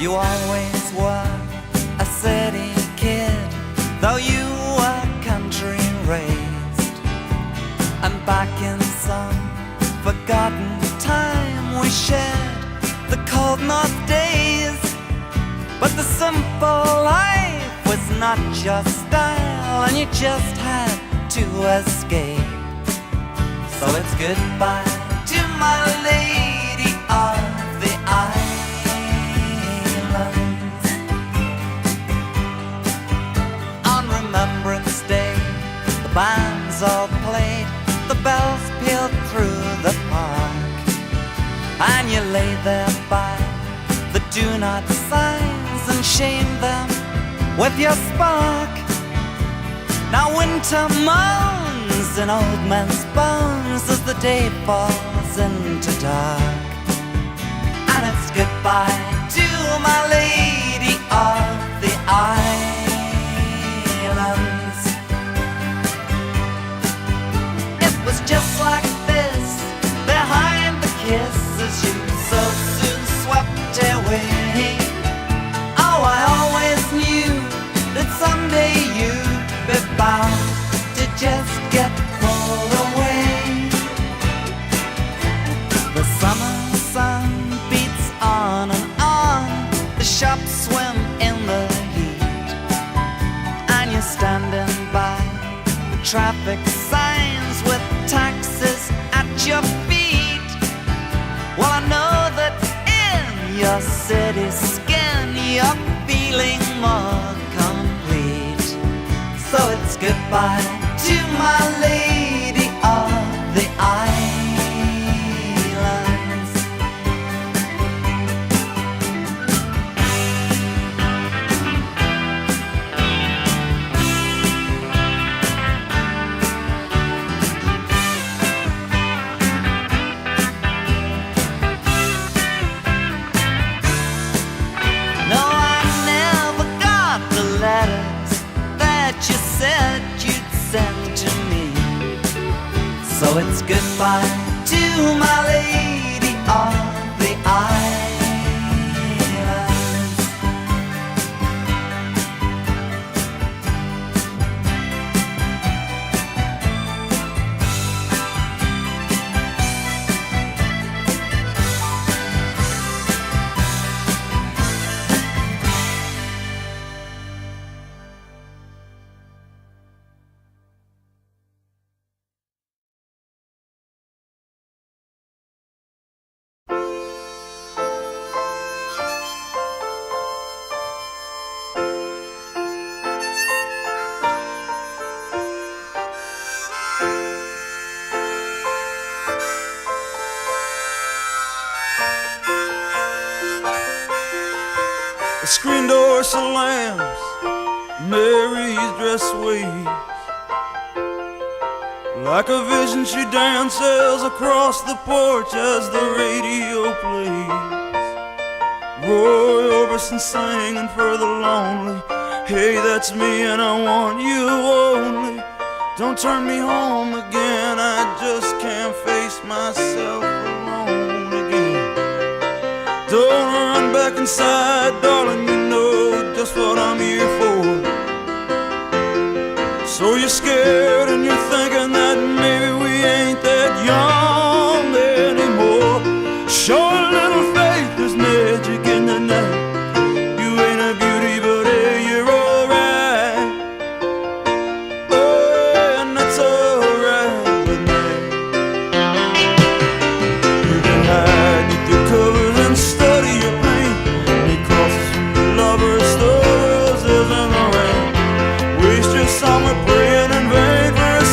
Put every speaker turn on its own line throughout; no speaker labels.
You always were a city kid, though you were country raised. And back in some forgotten time we shared the cold north days. But the simple life was not your style, and you just had to escape. So it's goodbye to my lady of the islands. On Remembrance Day, the bands all played, the bells pealed through the park, and you lay there by the do not signs and shamed them with your spark. Now winter moans in old men's bones as the day falls into dark. And it's goodbye to my lady of the islands. It was just like this behind the kisses you so soon swept away. Oh, I always knew that someday you'd be bound to just get pulled away. The summer sun beats on and on, the shops swim in the heat, and you're standing by the traffic signs with taxis at your feet. Well, I know that in your city skin you're feeling more complete. So it's goodbye to my lady of the islands. No, I never got the letters that you said you'd send to me. So it's goodbye to my lady of the islands.
The screen door slams, Mary's dress waves. Like a vision she dances across the porch as the radio plays. Roy Orbison singing for the lonely. Hey, that's me and I want you only. Don't turn me home again, I just can't face myself alone again. Don't run back inside, darling, you know just what I'm here for. So you're scared and you're thinking that maybe we ain't that young anymore. Show a little faith, there's magic in the night. You ain't a beauty, but hey, you're alright. Oh, and that's alright with me. You can hide with your covers and study your pain. Make crosses from your lovers, throw roses in the rain. Waste your summer praying in vain for a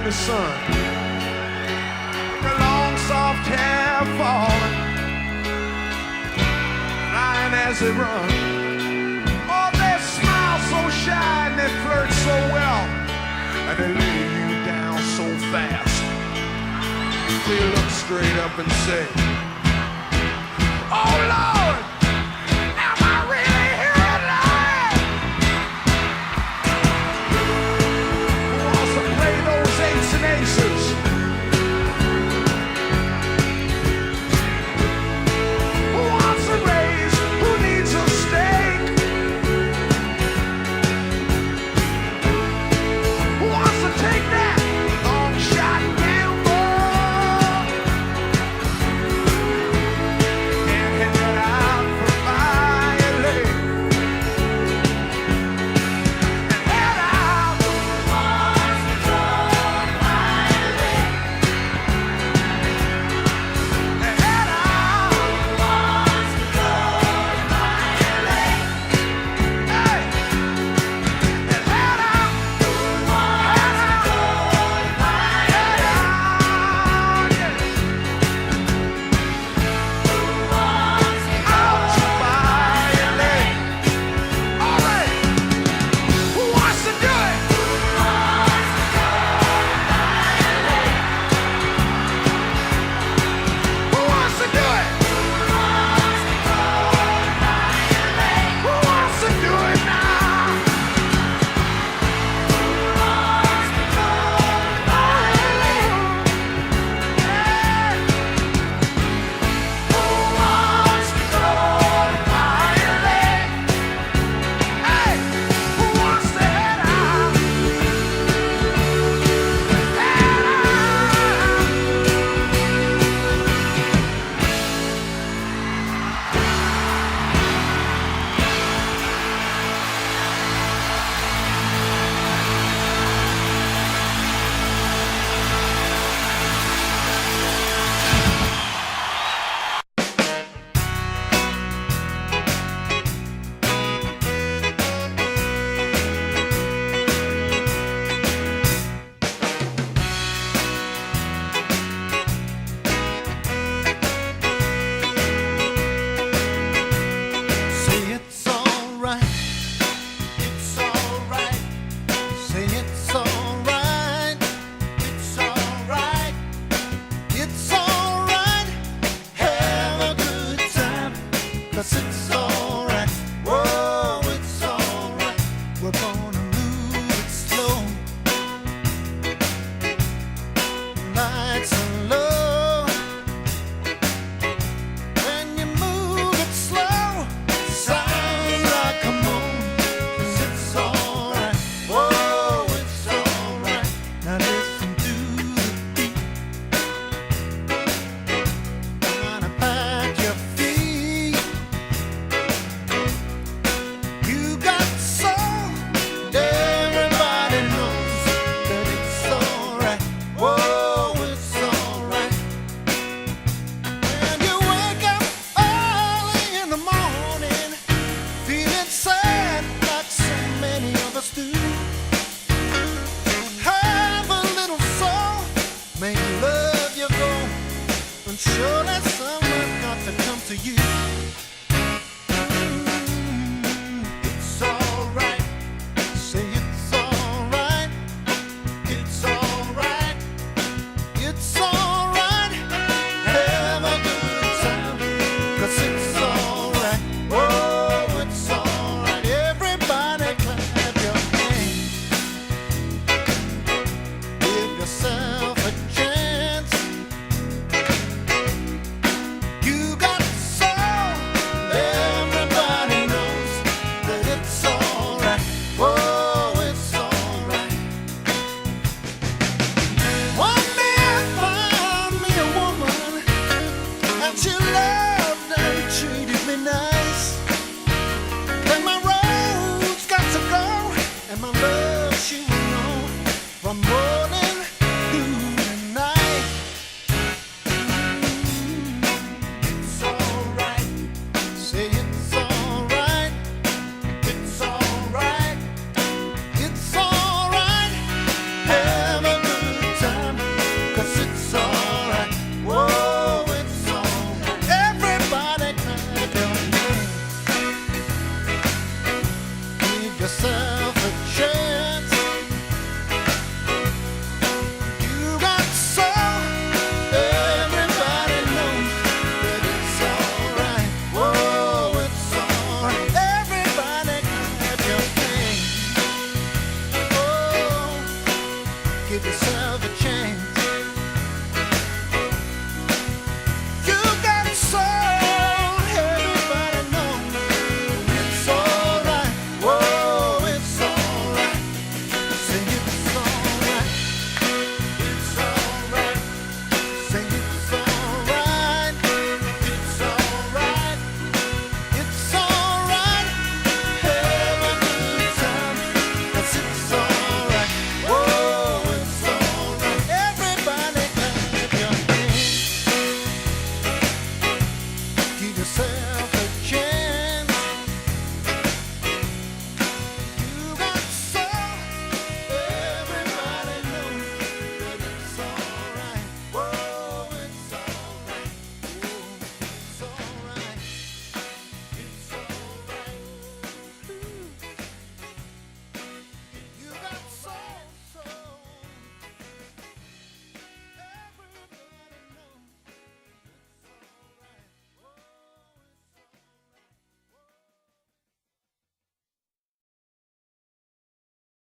the sun. Their long soft hair falling, flying as they run. Oh, they smile so shy and they flirt so well, and they lay you down so fast. They look straight up and say, oh Lord, am I really hearing right? Who wants to play those eights and aces? Who wants a raise? Who needs a steak? Who wants to take that long shot gamble and head out for violate? And head out. Who wants to go violate? And head out. Who wants to go violate? Hey! And head out. Who wants to go violate? Head out. Yeah. Out to violate. All right. Who wants to do it? Who wants to go violate? Who wants to do it? Who wants to do it now? Who wants to go violate? Who wants to go violate? Hey, who wants to head out? Head Say it's alright, it's alright. Say it's alright, it's alright. It's alright, have a good time, 'cause it's alright. Whoa, it's alright. We're gonna move it slow, nice and low. When you move it slow, sounds like a moan, 'cause it's alright. Whoa, it's alright. Now listen to the beat. Wanna pat your feet. You got soul, everybody knows that it's alright. Whoa, it's alright. When you wake up early in the morning, feeling sad like so many of us do, have a little soul, make love your goal, and surely someone got to come to you.